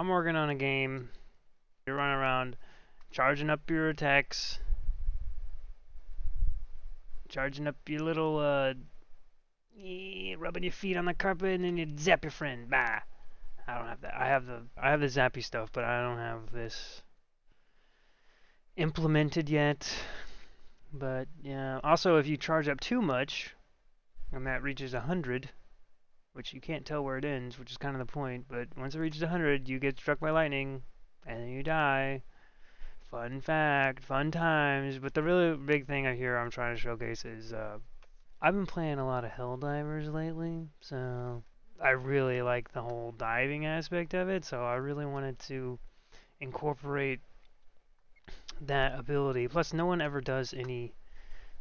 I'm working on a game. You're running around, charging up your attacks, charging up your little, rubbing your feet on the carpet, and then you zap your friend. Bah. I don't have that. I have the zappy stuff, but I don't have this implemented yet. But yeah. Also, if you charge up too much, and that reaches 100, which you can't tell where it ends, which is kind of the point. But once it reaches 100, you get struck by lightning, and then you die. Fun fact, fun times. But the really big thing I hear I'm trying to showcase is I've been playing a lot of Helldivers lately, so I really like the whole diving aspect of it. So I really wanted to incorporate that ability. Plus, no one ever does any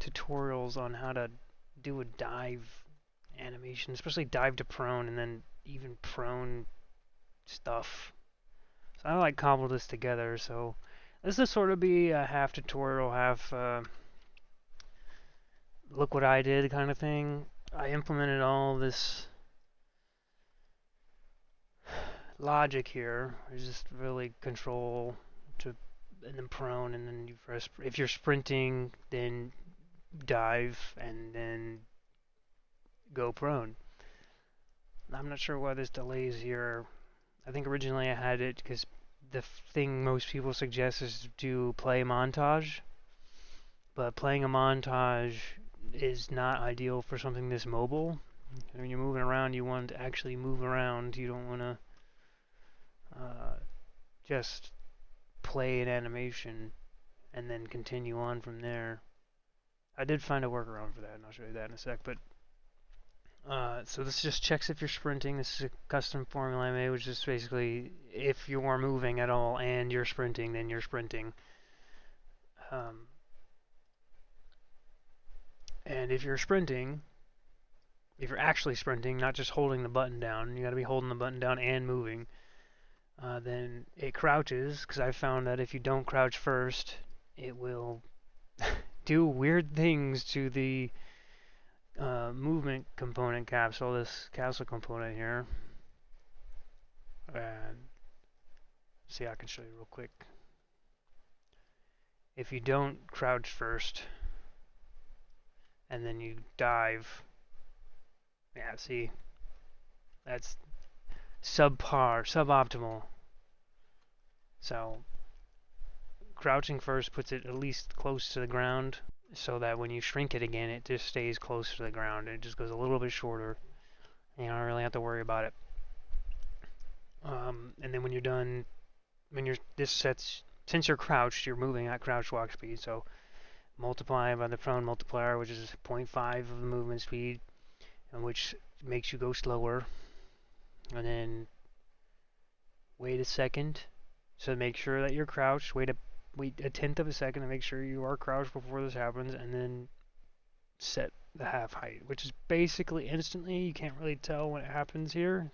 tutorials on how to do a dive animation, especially dive to prone and then even prone stuff. So I like cobble this together. So this will sort of be a half tutorial, half look what I did kind of thing. I implemented all this logic here. I just really control to and then prone, and then you press. If you're sprinting, then dive, and then go prone. I'm not sure why this delays here. I think originally I had it because the thing most people suggest is to play montage, but playing a montage is not ideal for something this mobile. When you're moving around, you want to actually move around. You don't want to just play an animation and then continue on from there. I did find a workaround for that, and I'll show you that in a sec. But so this just checks if you're sprinting. This is a custom formula I made, which is basically if you are moving at all and you're sprinting, then you're sprinting. Um, and if you're sprinting, if you're actually sprinting, not just holding the button down, you got to be holding the button down and moving. Then it crouches, because I found that if you don't crouch first, it will do weird things to the movement component capsule, this capsule component here. And see, I can show you real quick. If you don't crouch first, and then you dive, yeah, see, that's subpar, suboptimal. So crouching first puts it at least close to the ground, so that when you shrink it again, it just stays close to the ground. It just goes a little bit shorter. You don't really have to worry about it. And then when you're done, this sets, since you're crouched, you're moving at crouch walk speed. So multiply by the prone multiplier, which is 0.5 of the movement speed, and which makes you go slower. And then wait a second, so make sure that you're crouched. Wait a tenth of a second to make sure you are crouched before this happens, and then set the half height, which is basically instantly. You can't really tell when it happens here.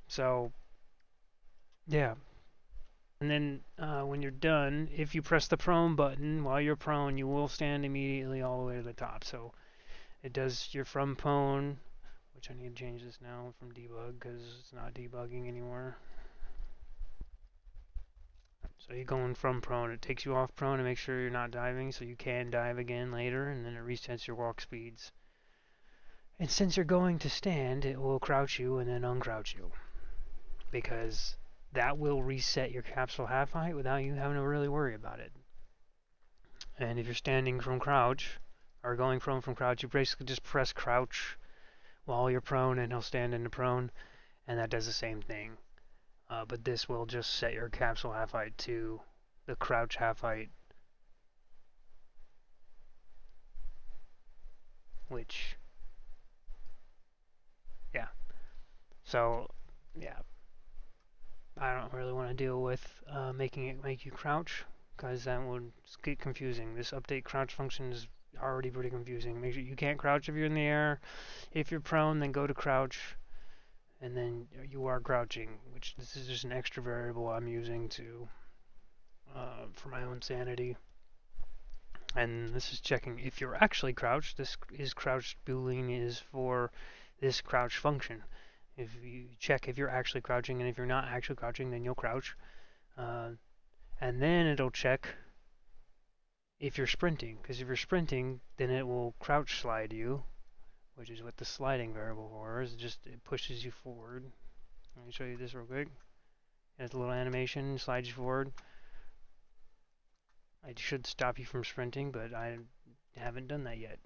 So yeah. And then when you're done, if you press the prone button while you're prone, you will stand immediately all the way to the top. So it does your from prone, which I need to change this now from debug because it's not debugging anymore. So you're going from prone. It takes you off prone to make sure you're not diving, so you can dive again later, and then it resets your walk speeds. And since you're going to stand, it will crouch you and then uncrouch you, because that will reset your capsule half height without you having to really worry about it. And if you're standing from crouch, or going from crouch, you basically just press crouch while you're prone, and he'll stand into prone, and that does the same thing. But this will just set your capsule half height to the crouch half height, which, yeah. So, yeah, I don't really want to deal with making it make you crouch, because that would get confusing. This update crouch function is already pretty confusing. Make sure you can't crouch if you're in the air. If you're prone, then go to crouch, and then you are crouching, which this is just an extra variable I'm using to for my own sanity. And this is checking if you're actually crouched. This is crouched boolean is for this crouch function. If you check if you're actually crouching, and if you're not actually crouching, then you'll crouch. Uh, and then it'll check if you're sprinting, because if you're sprinting, then it will crouch slide you, which is what the sliding variable for is. It pushes you forward. Let me show you this real quick. It's a little animation, slides you forward. I should stop you from sprinting, but I haven't done that yet.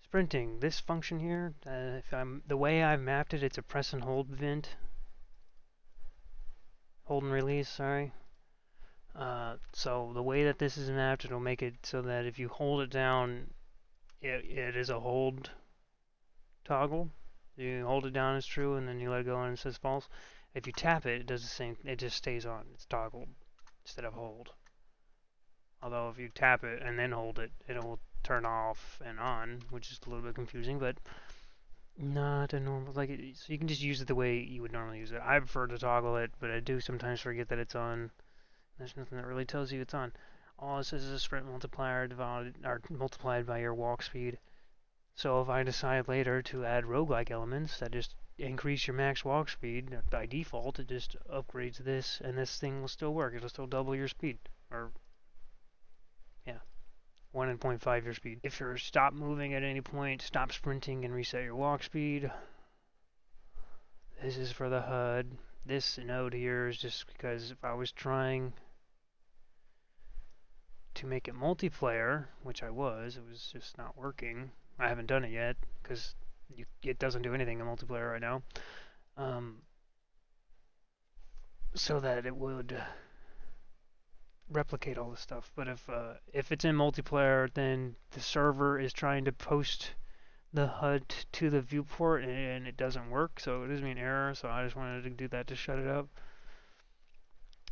Sprinting, this function here, the way I've mapped it, it's a press and hold event. Hold and release, sorry. So the way that this is mapped, it'll make it so that if you hold it down, it is a hold toggle. You hold it down as true, and then you let it go and it says false. If you tap it, it does the same. It just stays on. It's toggled instead of hold. Although if you tap it and then hold it, it'll turn off and on, which is a little bit confusing, but not a normal, so you can just use it the way you would normally use it. I prefer to toggle it, but I do sometimes forget that it's on. There's nothing that really tells you it's on. All it says is a sprint multiplier divided or multiplied by your walk speed. So if I decide later to add roguelike elements that just increase your max walk speed, by default it just upgrades this, and this thing will still work. It'll still double your speed, or yeah, 1.5 your speed. If you're stop moving at any point, stop sprinting and reset your walk speed. This is for the HUD. This node here is just because if I was trying to make it multiplayer, which I was, it was just not working. I haven't done it yet because it doesn't do anything in multiplayer right now. So that it would replicate all this stuff. But if it's in multiplayer, then the server is trying to post the HUD to the viewport and it doesn't work, so it gives me an error. So I just wanted to do that to shut it up.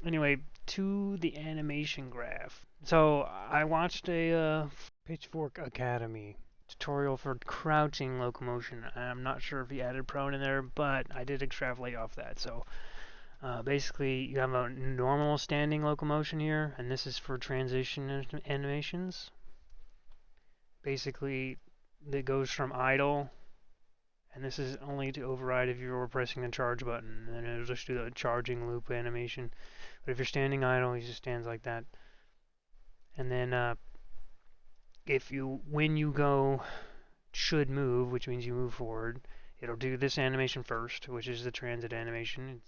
Anyway, to the animation graph. So I watched a Pitchfork Academy tutorial for crouching locomotion. I'm not sure if he added prone in there, but I did extrapolate off that. So basically, you have a normal standing locomotion here, and this is for transition animations. Basically, it goes from idle, and this is only to override if you were pressing the charge button, and it'll just do the charging loop animation. But if you're standing idle, it just stands like that. And then when you go should move, which means you move forward, it'll do this animation first, which is the transit animation. It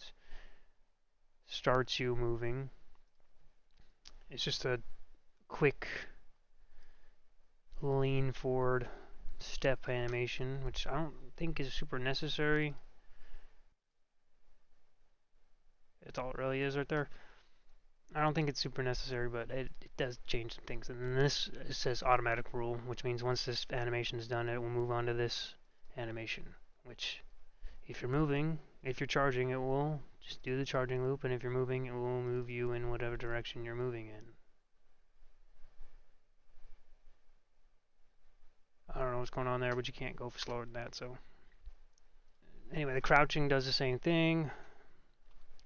starts you moving. It's just a quick lean forward step animation, which I don't think is super necessary. That's all it really is right there. I don't think it's super necessary, but it does change some things. And then this says automatic rule, which means once this animation is done, it will move on to this animation, which if you're charging, it will just do the charging loop, and if you're moving, it will move you in whatever direction you're moving in. I don't know what's going on there, but you can't go slower than that, so. Anyway, the crouching does the same thing,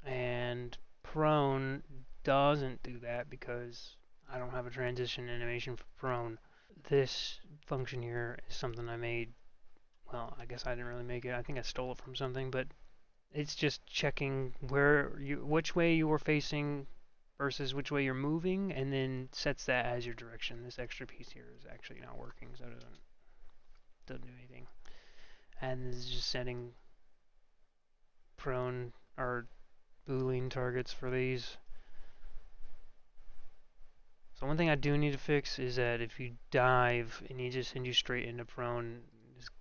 and prone doesn't do that because I don't have a transition animation for prone. This function here is something I made. Well, I guess I didn't really make it. I think I stole it from something, but it's just checking which way you were facing versus which way you're moving, and then sets that as your direction. This extra piece here is actually not working, so it doesn't do anything. And this is just setting prone or Boolean targets for these. So one thing I do need to fix is that if you dive, it needs to send you straight into prone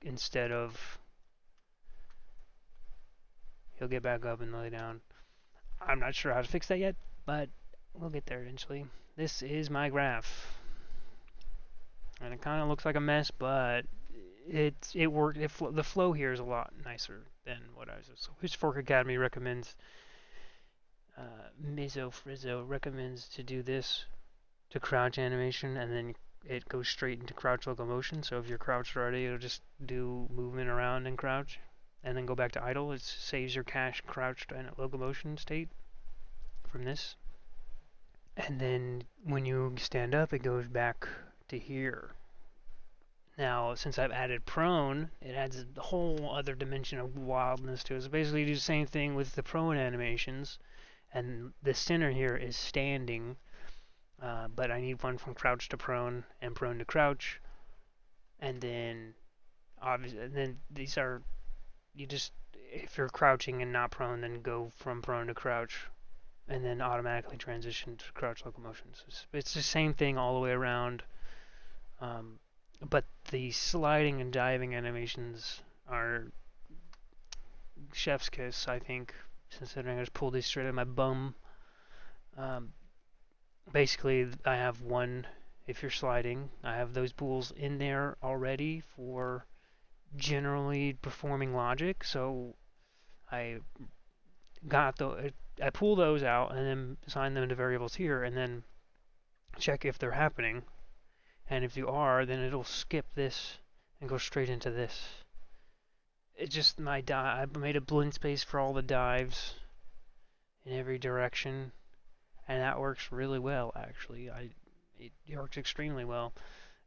instead of he'll get back up and lay down. I'm not sure how to fix that yet, but we'll get there eventually. This is my graph, and it kind of looks like a mess, but it worked. The flow here is a lot nicer than what I was. So Pitchfork Academy recommends. Mizzo Frizzo recommends to do this to crouch animation, and then it goes straight into crouch locomotion. So if you're crouched already, it'll just do movement around and crouch, and then go back to idle. It saves your cache crouched and locomotion state from this. And then when you stand up, it goes back to here. Now, since I've added prone, it adds a whole other dimension of wildness to it. So basically, you do the same thing with the prone animations, and the center here is standing, but I need one from crouch to prone and prone to crouch, and then obviously, and then these are you just if you're crouching and not prone, then go from prone to crouch, and then automatically transition to crouch locomotions. It's the same thing all the way around. Um, but the sliding and diving animations are chef's kiss, I think, considering I just pulled these straight out of my bum. Um, Basically, I have one, if you're sliding, I have those pools in there already for generally performing logic, so I got the I pull those out and then assign them to variables here, and then check if they're happening. And if you are, then it'll skip this and go straight into this. It just I made a blend space for all the dives in every direction, and that works really well. Actually, it works extremely well.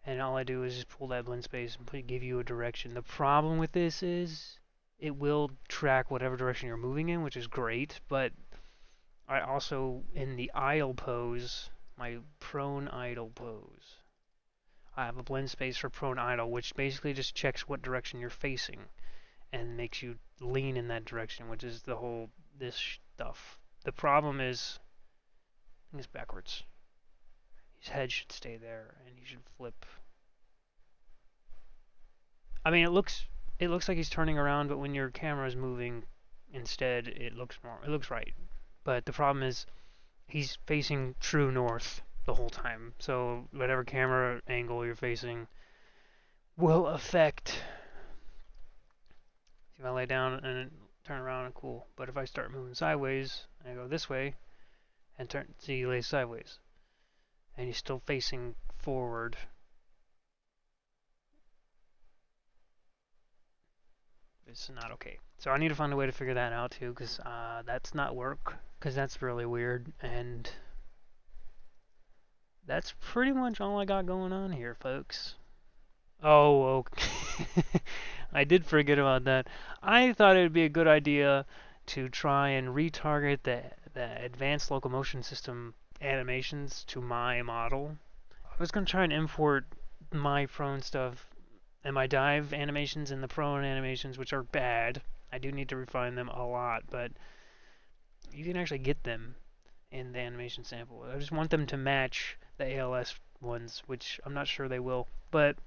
And all I do is just pull that blend space and give you a direction. The problem with this is it will track whatever direction you're moving in, which is great. But I also in the idle pose, my prone idle pose, I have a blend space for prone idle, which basically just checks what direction you're facing and makes you lean in that direction, which is the whole this stuff. The problem is, I think it's backwards. His head should stay there, and he should flip. I mean, it looks like he's turning around, but when your camera is moving, instead it looks right. But the problem is he's facing true north the whole time, so whatever camera angle you're facing will affect. If I lay down and turn around, cool. But if I start moving sideways, I go this way and turn, see, he lays sideways, and he's still facing forward. It's not okay. So I need to find a way to figure that out too, because that's not work, because that's really weird, and that's pretty much all I got going on here, folks. Oh, okay. I did forget about that. I thought it would be a good idea to try and retarget the advanced locomotion system animations to my model. I was going to try and import my prone stuff and my dive animations and the prone animations, which are bad. I do need to refine them a lot, but you can actually get them in the animation sample. I just want them to match the ALS ones, which I'm not sure they will. But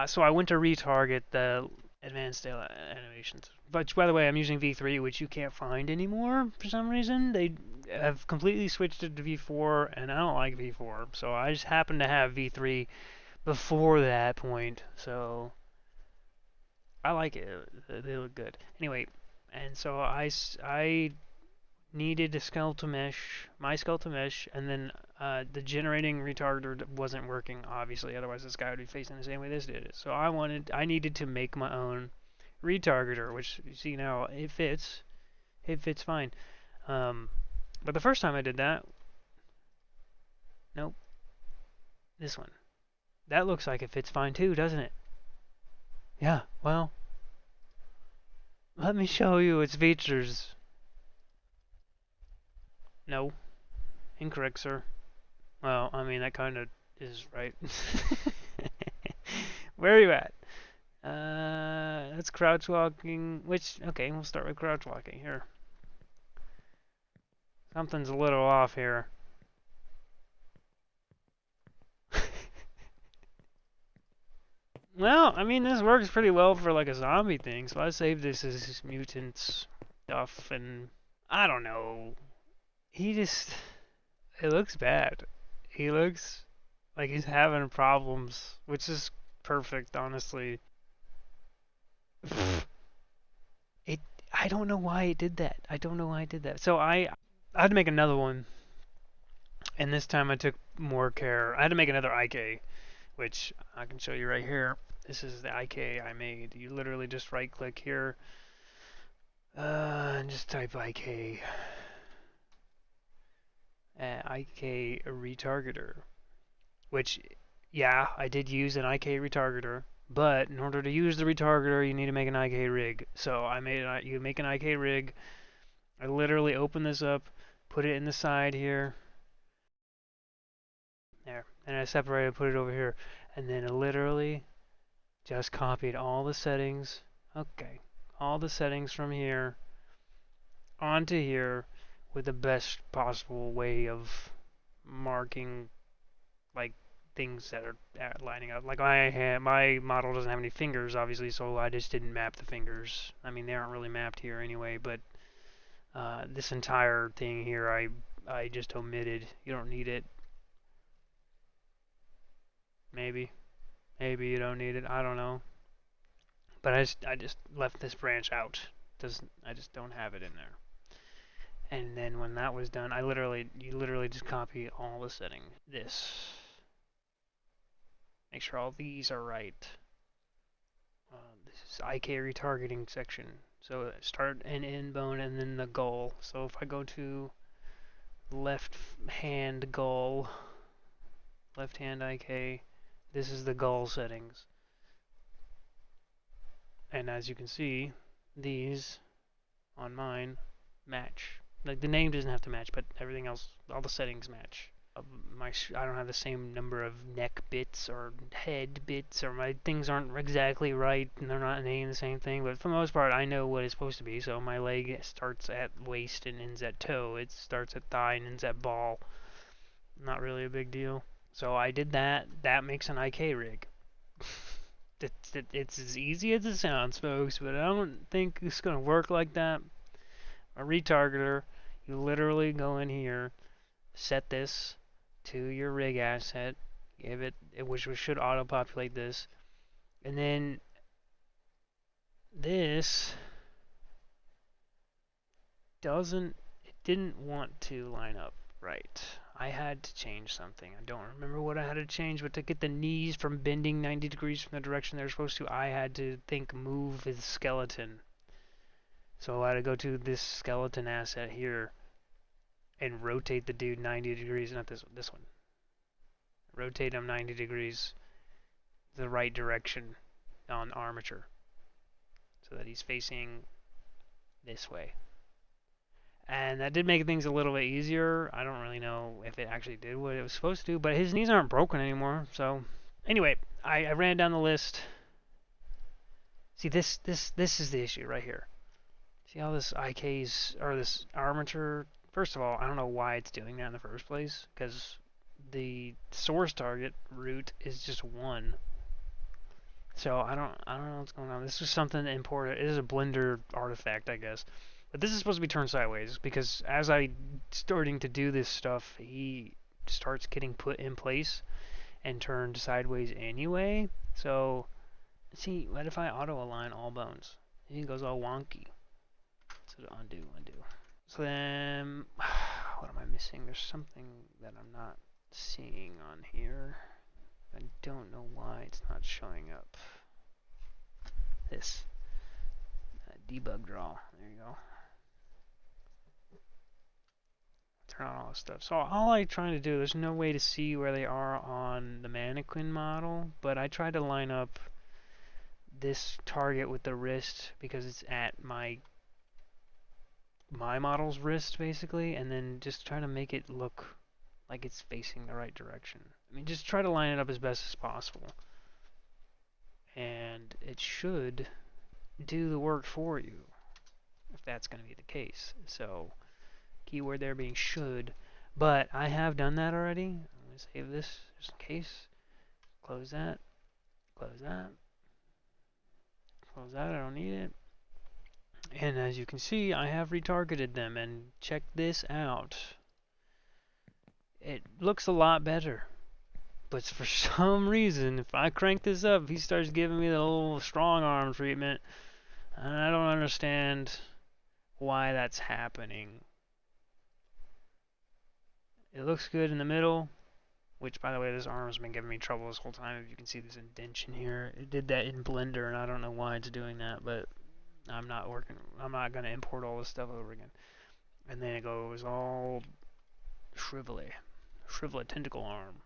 so I went to retarget the advanced animations. But by the way, I'm using V3, which you can't find anymore for some reason. They have completely switched it to V4, and I don't like V4. So I just happen to have V3 before that point. So I like it. They look good. Anyway, and so I needed a skeletal mesh, my skeletal mesh, and then the generating retarder wasn't working, obviously. Otherwise, this guy would be facing the same way this did. So I needed to make my own retargeter, which you see now it fits fine. But the first time I did that, nope, this one. That looks like it fits fine too, doesn't it? Yeah. Well, let me show you its features. No, incorrect, sir. Well, I mean that kind of is right. Where are you at? That's crouch walking. Which okay, we'll start with crouch walking here. Something's a little off here. Well, I mean this works pretty well for like a zombie thing, so I saved this as mutants stuff, and I don't know. He just it looks bad. He looks like he's having problems, which is perfect, honestly. It I don't know why it did that. I don't know why it did that. So I had to make another one, and this time I took more care. I had to make another IK, which I can show you right here. This is the IK I made. You literally just right click here, and just type IK. IK retargeter, which, yeah, I did use an IK retargeter, But in order to use the retargeter, you need to make an IK rig. So you make an IK rig. I literally open this up, put it in the side here, there, and I separated, put it over here, and then I literally just copied all the settings. Okay, all the settings from here onto here with the best possible way of marking like things that are lining up. Like my model doesn't have any fingers, obviously, so I just didn't map the fingers. I mean, they aren't really mapped here anyway, but this entire thing here, I just omitted. You don't need it. Maybe, maybe you don't need it. I don't know. But I just left this branch out. Doesn't I just don't have it in there. And then when that was done, you literally just copy all the settings. This. Make sure all these are right. This is IK retargeting section. So start an end bone and then the goal. So if I go to left hand goal, left hand IK, this is the goal settings. And as you can see, these on mine match. Like the name doesn't have to match, but everything else, all the settings match. I don't have the same number of neck bits or head bits, or my things aren't exactly right, and they're not naming the same thing. But for the most part, I know what it's supposed to be. So my leg starts at waist and ends at toe. It starts at thigh and ends at ball. Not really a big deal. So I did that. That makes an IK rig. It's as easy as it sounds, folks, but I don't think it's going to work like that. A retargeter, you literally go in here, set this to your rig asset, give it, which should auto-populate this, and then this it didn't want to line up right. I had to change something. I don't remember what I had to change, but to get the knees from bending 90 degrees from the direction they're supposed to, I had to move his skeleton. So I had to go to this skeleton asset here and rotate the dude 90 degrees, not this one. Rotate him 90 degrees the right direction on armature so that he's facing this way. And that did make things a little bit easier. I don't really know if it actually did what it was supposed to do, but his knees aren't broken anymore. So anyway, I ran down the list. See, this is the issue right here. See how this IK's, or this armature, first of all, I don't know why it's doing that in the first place, because the source target root is just 1. So I don't know what's going on. This is something important. It is a Blender artifact, I guess. But this is supposed to be turned sideways, because as I starting to do this stuff, he starts getting put in place and turned sideways anyway. So, see, what if I auto align all bones? He goes all wonky. So undo. So then, what am I missing? There's something that I'm not seeing on here. I don't know why it's not showing up. This debug draw. There you go. Turn on all this stuff. So all I try to do, there's no way to see where they are on the mannequin model, but I tried to line up this target with the wrist because it's at my model's wrist basically, and then just try to make it look like it's facing the right direction. I mean, just try to line it up as best as possible. And it should do the work for you, if that's going to be the case. So, keyword there being should. But I have done that already. I'm going to save this just in case. Close that. Close that. Close that. I don't need it. And as you can see, I have retargeted them. And check this out. It looks a lot better. But for some reason, if I crank this up, he starts giving me the little strong arm treatment. And I don't understand why that's happening. It looks good in the middle, which, by the way, this arm's been giving me trouble this whole time. If you can see this indentation here, it did that in Blender, and I don't know why it's doing that, but I'm not going to import all this stuff over again. And then it goes all shrivelly tentacle arm.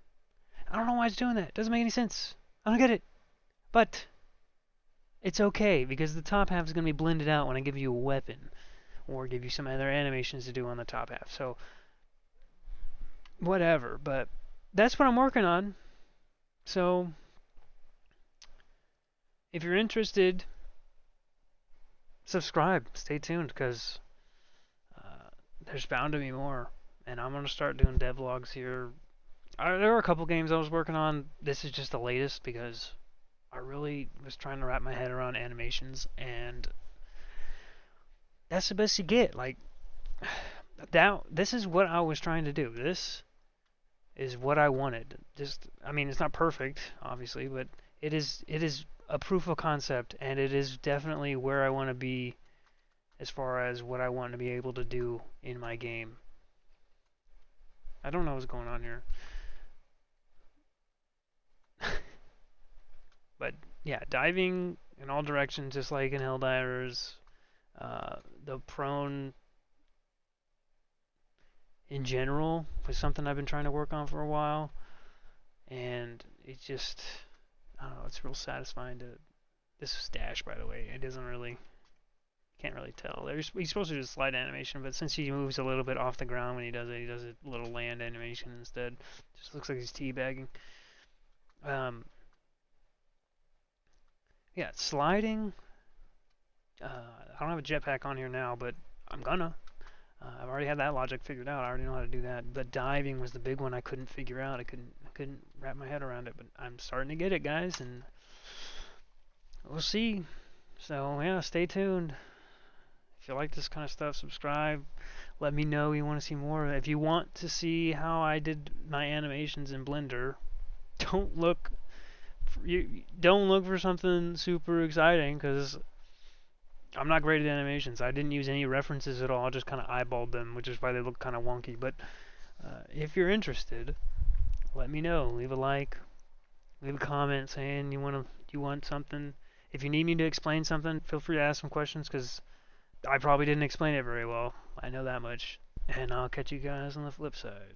I don't know why it's doing that. It doesn't make any sense. I don't get it. But It's okay because the top half is going to be blended out when I give you a weapon or give you some other animations to do on the top half. So whatever, but that's what I'm working on. So if you're interested, subscribe. Stay tuned because there's bound to be more. And I'm going to start doing devlogs here. There were a couple games I was working on. This is just the latest because I really was trying to wrap my head around animations, and that's the best you get. Like that. This is what I was trying to do. This is what I wanted. Just, I mean, it's not perfect, obviously, but it is a proof of concept, and it is definitely where I want to be as far as what I want to be able to do in my game. I don't know what's going on here, but yeah, diving in all directions, just like in Helldivers. The prone in general was something I've been trying to work on for a while, and it just, I don't know, it's real satisfying to. This is dash, by the way. It doesn't really, can't really tell. He's supposed to do a slide animation, but since he moves a little bit off the ground when he does a little land animation instead. Just looks like he's teabagging. Um, yeah, sliding. I don't have a jetpack on here now, but I'm gonna. I've already had that logic figured out. I already know how to do that. The diving was the big one I couldn't figure out. I couldn't wrap my head around it, but I'm starting to get it, guys, and we'll see. So yeah, stay tuned. If you like this kind of stuff, subscribe. Let me know you want to see more. If you want to see how I did my animations in Blender, don't look don't look for something super exciting because I'm not great at animations. I didn't use any references at all. I just kind of eyeballed them, which is why they look kind of wonky. But if you're interested, let me know. Leave a like, leave a comment saying you want something. If you need me to explain something, feel free to ask some questions because I probably didn't explain it very well. I know that much. And I'll catch you guys on the flip side.